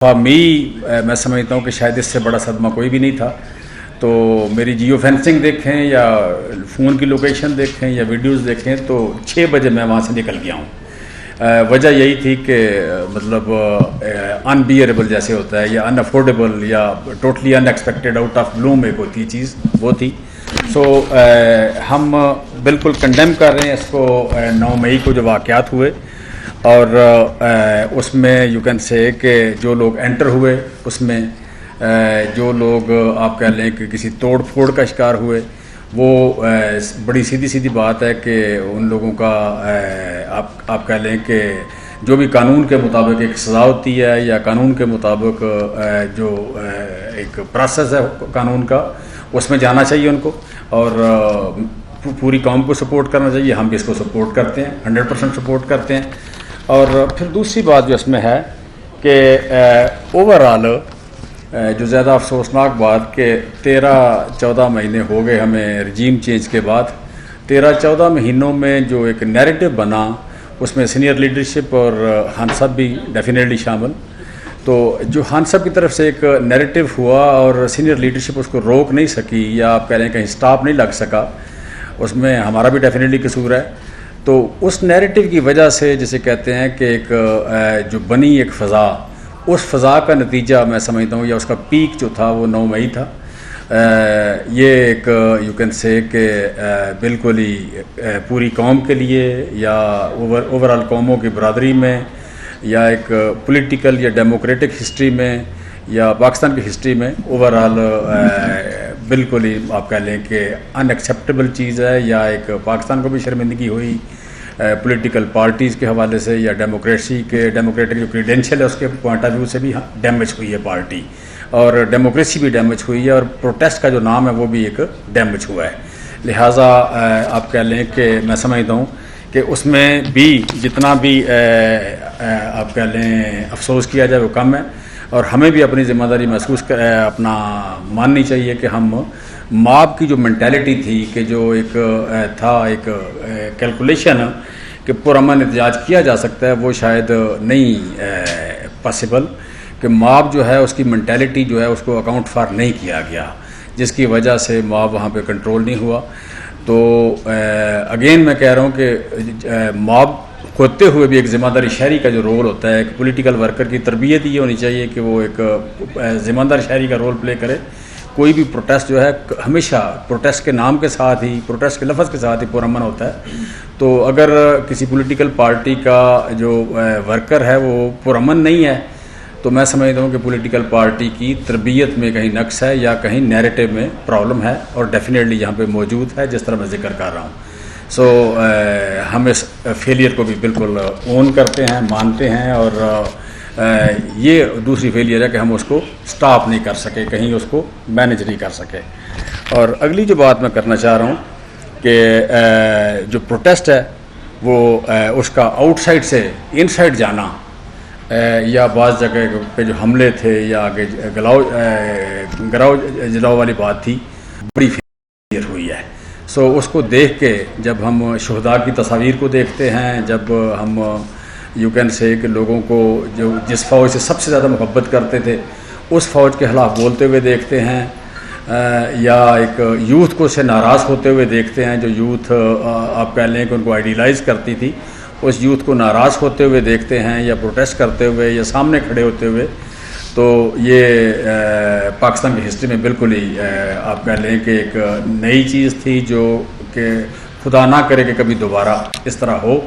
मी मैं समझता हूँ कि शायद इससे बड़ा सदमा कोई भी नहीं था। तो मेरी जियो फेंसिंग देखें या फ़ोन की लोकेशन देखें या वीडियोस देखें तो 6 बजे मैं वहाँ से निकल गया हूँ। वजह यही थी कि मतलब अनबियरेबल जैसे होता है या अनअफोर्डेबल या totally unexpected out of Bloom एक होती चीज़ वो थी। सो हम बिल्कुल कंडेम कर रहे हैं इसको। 9 मई को जो वाक़यात हुए और उसमें यू कैन से कि जो लोग एंटर हुए उसमें जो लोग आप कह लें कि किसी तोड़ फोड़ का शिकार हुए वो बड़ी सीधी सीधी बात है कि उन लोगों का आप कह लें कि जो भी कानून के मुताबिक एक सज़ा होती है या कानून के मुताबिक जो एक प्रोसेस है कानून का उसमें जाना चाहिए उनको और पूरी कौम को सपोर्ट करना चाहिए। हम भी इसको सपोर्ट करते हैं, 100% सपोर्ट करते हैं। और फिर दूसरी बात जो इसमें है कि ओवरऑल जो ज़्यादा अफसोसनाक बात कि 13-14 महीने हो गए हमें रजीम चेंज के बाद। 13-14 महीनों में जो एक नैरेटिव बना उसमें सीनियर लीडरशिप और खान साहब भी डेफिनेटली शामिल। तो जो खान साहब की तरफ से एक नैरेटिव हुआ और सीनियर लीडरशिप उसको रोक नहीं सकी या आप कह रहे हैं कहीं स्टॉप नहीं लग सका, उसमें हमारा भी डेफिनेटली कसूर है। तो उस नैरेटिव की वजह से जिसे कहते हैं कि एक जो बनी एक फ़ज़ा, उस फ़ज़ा का नतीजा मैं समझता हूँ या उसका पीक जो था वो 9 मई था। ये एक यू कैन से कि बिल्कुल ही पूरी कौम के लिए या ओवरऑल कौमों की बरादरी में या एक पॉलिटिकल या डेमोक्रेटिक हिस्ट्री में या पाकिस्तान की हिस्ट्री में ओवरऑल बिल्कुल ही आप कह लें कि अनएक्सेप्टेबल चीज़ है या एक पाकिस्तान को भी शर्मिंदगी हुई पॉलिटिकल पार्टीज़ के हवाले से या डेमोक्रेटिक जो क्रीडेंशियल है उसके पॉइंट ऑफ व्यू से भी डैमेज हुई है पार्टी और डेमोक्रेसी भी डैमेज हुई है और प्रोटेस्ट का जो नाम है वो भी एक डैमेज हुआ है। लिहाजा आप कह लें कि मैं समझता हूँ कि उसमें भी जितना भी आप कह लें अफसोस किया जाए वो कम है और हमें भी अपनी ज़िम्मेदारी महसूस अपना माननी चाहिए कि हम मॉब की जो मेंटालिटी थी कि जो एक था एक कैलकुलेशन कि पुरअमन एहतजाज किया जा सकता है वो शायद नहीं पॉसिबल कि मॉब जो है उसकी मेंटालिटी जो है उसको अकाउंट फॉर नहीं किया गया जिसकी वजह से मॉब वहाँ पे कंट्रोल नहीं हुआ। तो अगेन मैं कह रहा हूँ कि मॉब होते हुए भी एक ज़िम्मेदारी शहरी का जो रोल होता है एक पॉलिटिकल वर्कर की तरबियत ये होनी चाहिए कि वो एक ज़िम्मेदार शहरी का रोल प्ले करे। कोई भी प्रोटेस्ट जो है हमेशा प्रोटेस्ट के नाम के साथ ही प्रोटेस्ट के लफ्ज़ के साथ ही पुरअमन होता है। तो अगर किसी पॉलिटिकल पार्टी का जो वर्कर है वो पुरअमन नहीं है तो मैं समझता हूँ कि पॉलिटिकल पार्टी की तरबियत में कहीं नक्स है या कहीं नैरेटिव में प्रॉब्लम है और डेफिनेटली यहाँ पे मौजूद है जिस तरह मैं जिक्र कर रहा हूँ। सो हम इस फेलियर को भी बिल्कुल ओन करते हैं, मानते हैं और ये दूसरी फेलियर है कि हम उसको स्टॉप नहीं कर सके, कहीं उसको मैनेज नहीं कर सके। और अगली जो बात मैं करना चाह रहा हूँ कि जो प्रोटेस्ट है वो उसका आउटसाइड से इनसाइड जाना या बाज़ जगह पे जो हमले थे या आगे गराव जलाओ वाली बात थी बड़ी फेलियर हुई है। सो उसको देख के जब हम शुहदा की तस्वीर को देखते हैं, जब हम यू कैन से कि लोगों को जो जिस फ़ौज से सबसे ज़्यादा मोहब्बत करते थे उस फ़ौज के ख़िलाफ़ बोलते हुए देखते हैं या एक यूथ को से नाराज़ होते हुए देखते हैं, जो यूथ आप कह लें कि उनको आइडियलाइज़ करती थी उस यूथ को नाराज़ होते हुए देखते हैं या प्रोटेस्ट करते हुए या सामने खड़े होते हुए। तो ये पाकिस्तान की हिस्ट्री में बिल्कुल ही आप कह लें कि एक नई चीज़ थी जो कि खुदा ना करे कि कभी दोबारा इस तरह हो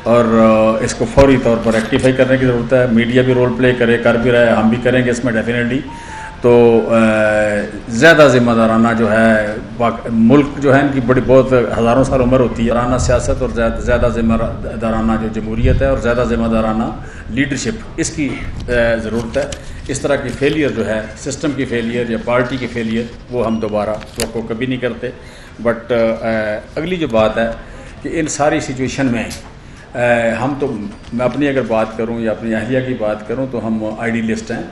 और इसको फौरी तौर पर रेक्टिफाई करने की ज़रूरत है। मीडिया भी रोल प्ले करे, कर भी रहा है, हम भी करेंगे इसमें डेफिनेटली। तो ज़्यादा ज़िम्मेदाराना जो है मुल्क जो है इनकी बड़ी बहुत हज़ारों साल उम्र होती है राना सियासत और ज़्यादा ज़िम्मेदाराना जो जमहूरियत है और ज़्यादा ज़िम्मेदाराना लीडरशिप इसकी ज़रूरत है। इस तरह की फेलियर जो है सिस्टम की फेलियर या पार्टी की फेलियर वो हम दोबारा तो कभी नहीं करते। बट अगली जो बात है कि इन सारी सिचुएशन में हम तो मैं अपनी अगर बात करूं या अपनी अहलिया की बात करूं तो हम आइडियलिस्ट हैं।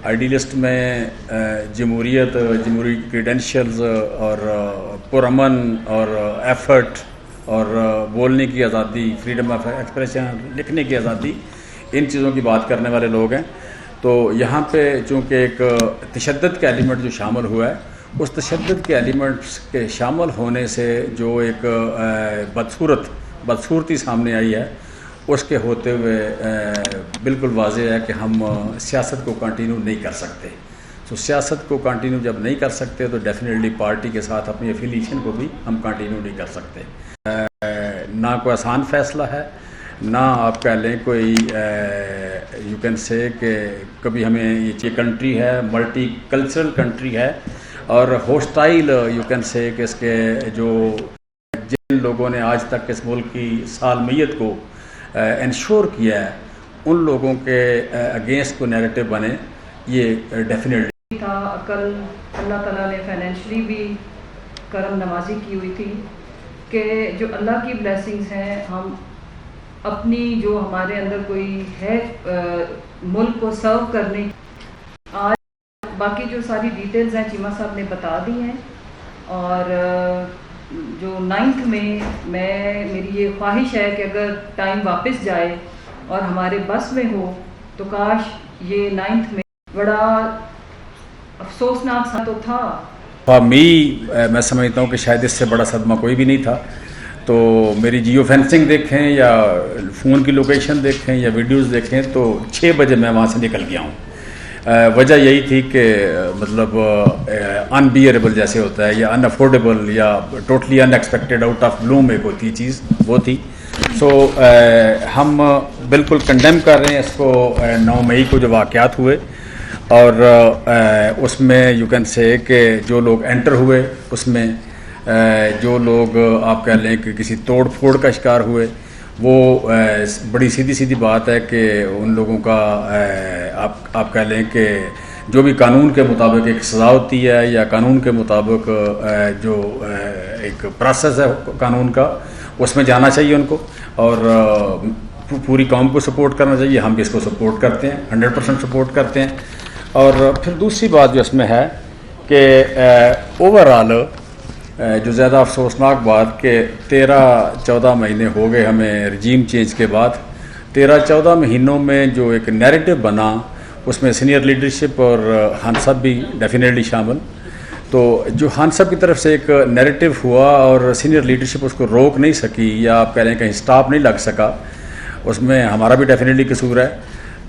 आइडियलिस्ट में जमहूरी क्रीडेंशियल्स और पुरअमन और एफर्ट और बोलने की आज़ादी, फ्रीडम ऑफ एक्सप्रेशन, लिखने की आज़ादी, इन चीज़ों की बात करने वाले लोग हैं। तो यहाँ पे चूँकि एक तशद्दुद का एलिमेंट जो शामिल हुआ है, उस तशद्दुद के एलिमेंट्स के शामिल होने से जो एक बदसूरती सामने आई है, उसके होते हुए बिल्कुल वाज़ेह है कि हम सियासत को कंटिन्यू नहीं कर सकते। तो सियासत को कंटिन्यू जब नहीं कर सकते तो डेफिनेटली पार्टी के साथ अपनी एफिलिएशन को भी हम कंटिन्यू नहीं कर सकते। ना कोई आसान फ़ैसला है, ना आप कह लें कोई यू कैन से कि कभी हमें ये कंट्री है, मल्टी कल्चरल कंट्री है और होस्टाइल यू कैन से कि इसके जो जिन लोगों ने आज तक इस मुल्क की सालमियत को इंश्योर किया है, उन लोगों के अगेंस्ट को नैरेटिव बने, ये डेफिनेटली था। कल अल्लाह ताला ने फाइनेंशियली भी करम नवाजी की हुई थी कि जो अल्लाह की ब्लेसिंग्स हैं, हम अपनी जो हमारे अंदर कोई है मुल्क को सर्व करने, आज बाकी जो सारी डिटेल्स हैं चीमा साहब ने बता दी हैं। और जो 9th में मेरी ये ख्वाहिश है कि अगर टाइम वापस जाए और हमारे बस में हो तो काश ये 9th में बड़ा अफसोसनाक सा तो था। मैं समझता हूँ कि शायद इससे बड़ा सदमा कोई भी नहीं था। तो मेरी जियो फेंसिंग देखें या फ़ोन की लोकेशन देखें या वीडियोस देखें तो 6 बजे मैं वहाँ से निकल गया हूँ। वजह यही थी कि मतलब अनबियरेबल जैसे होता है या अनअफोर्डेबल या totally unexpected out of Bloom एक होती चीज़ वो थी। सो हम बिल्कुल कंडेम कर रहे हैं इसको। 9 मई को जो वाक़यात हुए और उसमें यू कैन से कि जो लोग एंटर हुए उसमें जो लोग आप कह लें कि किसी तोड़ फोड़ का शिकार हुए, वो बड़ी सीधी सीधी बात है कि उन लोगों का आप कह लें कि जो भी कानून के मुताबिक एक सज़ा होती है या कानून के मुताबिक जो एक प्रोसेस है कानून का, उसमें जाना चाहिए उनको और पूरी कौम को सपोर्ट करना चाहिए। हम भी इसको सपोर्ट करते हैं, 100% सपोर्ट करते हैं। और फिर दूसरी बात जो इसमें है कि ओवरऑल जो ज़्यादा अफसोसनाक बात कि 13-14 महीने हो गए हमें रजीम चेंज के बाद। 13-14 महीनों में जो एक नैरेटिव बना, उसमें सीनियर लीडरशिप और खान साहब भी डेफिनेटली शामिल। तो जो खान साहब की तरफ से एक नैरेटिव हुआ और सीनियर लीडरशिप उसको रोक नहीं सकी या आप कह रहे हैं कहीं स्टॉप नहीं लग सका, उसमें हमारा भी डेफिनेटली कसूर है।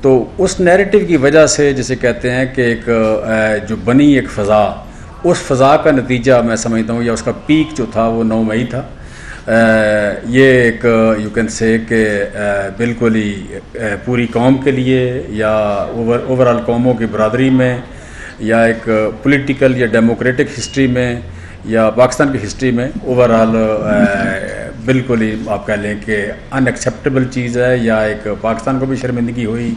तो उस नैरेटिव की वजह से जिसे कहते हैं कि एक जो बनी एक फ़ज़ा, उस फ़ज़ा का नतीजा मैं समझता हूँ या उसका पीक जो था वो 9 मई था। ये एक यू कैन से कि बिल्कुल ही पूरी कौम के लिए या ओवरऑल कौमों की बरादरी में या एक पॉलिटिकल या डेमोक्रेटिक हिस्ट्री में या पाकिस्तान की हिस्ट्री में ओवरऑल बिल्कुल ही आप कह लें कि अनएक्सेप्टेबल चीज़ है या एक पाकिस्तान को भी शर्मिंदगी हुई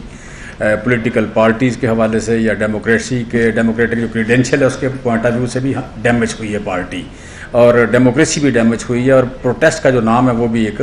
पॉलिटिकल पार्टीज़ के हवाले से या डेमोक्रेटिक जो क्रीडेंशियल है उसके पॉइंट ऑफ व्यू से भी डैमेज हुई है पार्टी और डेमोक्रेसी भी डैमेज हुई है और प्रोटेस्ट का जो नाम है वो भी एक